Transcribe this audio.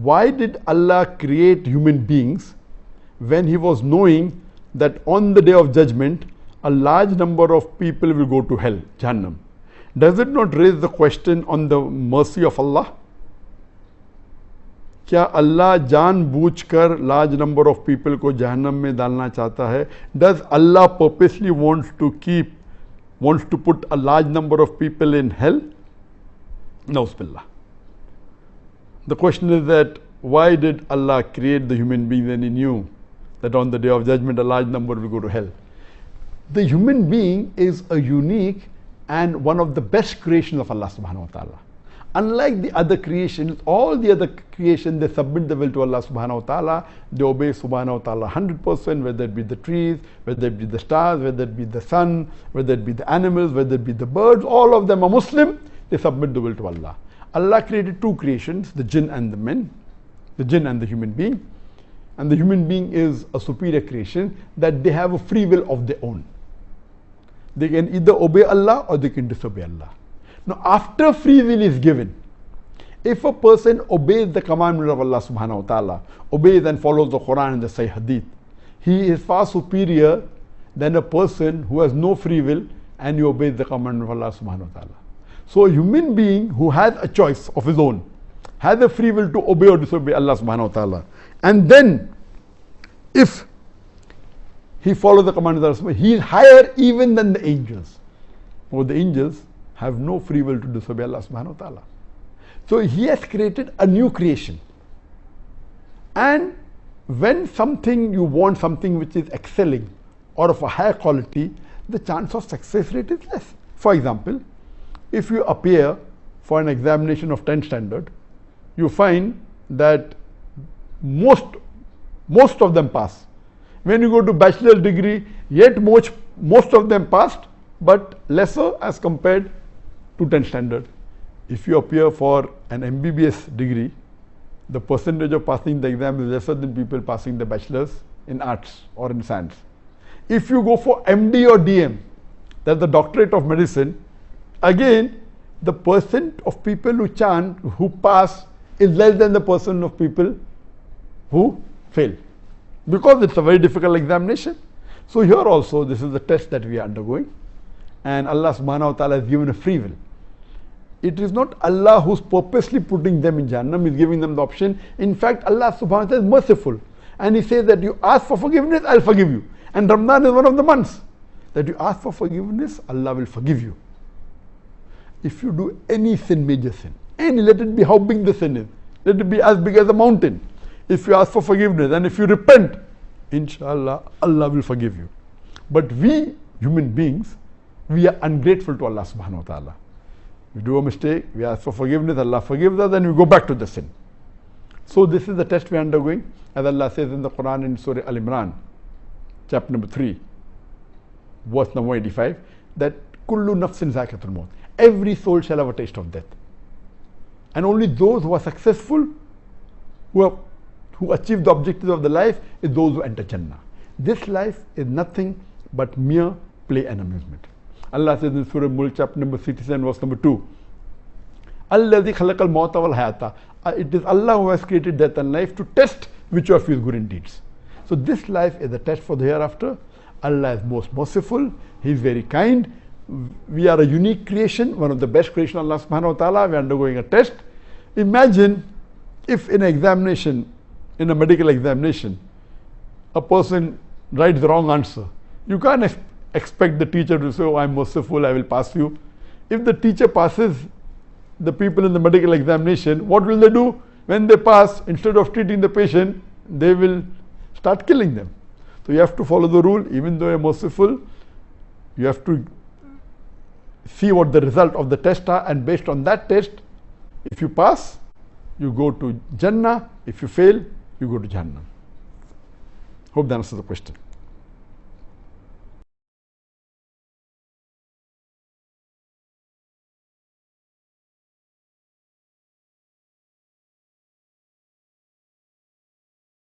why did Allah create human beings when He was knowing that on the day of judgment a large number of people will go to hell, Jahannam? Does it not raise the question on the mercy of Allah? क्या अल्लाह जानबूझकर large number of people को जहन्नम में डालना चाहता है? Does Allah purposely wants to put a large number of people in hell? Na'uzubillah. The question is that why did Allah create the human being when He knew that on the day of judgment a large number will go to hell? The human being is a unique and one of the best creations of Allah subhanahu wa ta'ala. Unlike the other creations, all the other creations, they submit the will to Allah subhanahu wa ta'ala, they obey subhanahu wa ta'ala 100%, whether it be the trees, whether it be the stars, whether it be the sun, whether it be the animals, whether it be the birds, all of them are Muslim, they submit the will to Allah. Allah created two creations, the jinn and the men, the jinn and the human being. And the human being is a superior creation that they have a free will of their own. They can either obey Allah or they can disobey Allah. Now, after free will is given, if a person obeys the commandment of Allah subhanahu wa ta'ala, obeys and follows the Quran and the Sahih Hadith, he is far superior than a person who has no free will and he obeys the commandment of Allah subhanahu wa ta'ala. So a human being who has a choice of his own, has a free will to obey or disobey Allah subhanahu wa ta'ala, and then if he follows the commandment of Allah, he is higher even than the angels. For the angels have no free will to disobey Allah subhanahu wa ta'ala. So He has created a new creation. And when you want something which is excelling or of a higher quality, the chance of success rate is less. For example, if you appear for an examination of 10th standard, you find that most of them pass. When you go to bachelor's degree, yet most of them passed, but lesser as compared to 10th standard. If you appear for an MBBS degree, the percentage of passing the exam is lesser than people passing the bachelor's in arts or in science. If you go for MD or DM, that's the doctorate of medicine, again the percent of people who pass is less than the percent of people who fail, because it's a very difficult examination. So here also this is the test that we are undergoing, and Allah subhanahu wa ta'ala has given a free will. It is not Allah who's purposely putting them in Jahannam, He's giving them the option. In fact, Allah subhanahu wa ta'ala is merciful, and He says that you ask for forgiveness, I'll forgive you. And Ramadan is one of the months that you ask for forgiveness, Allah will forgive you. If you do any sin, major sin, let it be how big the sin is, let it be as big as a mountain. If you ask for forgiveness and if you repent, inshallah, Allah will forgive you. But we, human beings, we are ungrateful to Allah subhanahu wa ta'ala. We do a mistake, we ask for forgiveness, Allah forgives us, and we go back to the sin. So this is the test we are undergoing, as Allah says in the Quran in Surah Al-Imran, chapter number 3, verse number 85, that kullu nafsin zakatul maut, every soul shall have a taste of death. And only those who are successful, who achieve the objectives of the life, is those who enter Jannah. This life is nothing but mere play and amusement. Allah says in Surah Mulk, chapter number 67, verse number 2, Alladhi khalaqal mawta wal hayata. It is Allah who has created death and life to test which of you is good in deeds. So this life is a test for the hereafter. Allah is most merciful, He is very kind. We are a unique creation, one of the best creation of Allah subhanahu wa ta'ala. We are undergoing a test. Imagine if in an examination, in a medical examination, a person writes the wrong answer. You can't expect the teacher to say, oh, I'm merciful, I will pass you. If the teacher passes the people in the medical examination, what will they do? When they pass, instead of treating the patient, they will start killing them. So you have to follow the rule. Even though you're merciful, you have to see what the result of the test are, and based on that test, if you pass, you go to Jannah. If you fail, you go to Jahannam. Hope that answers the question.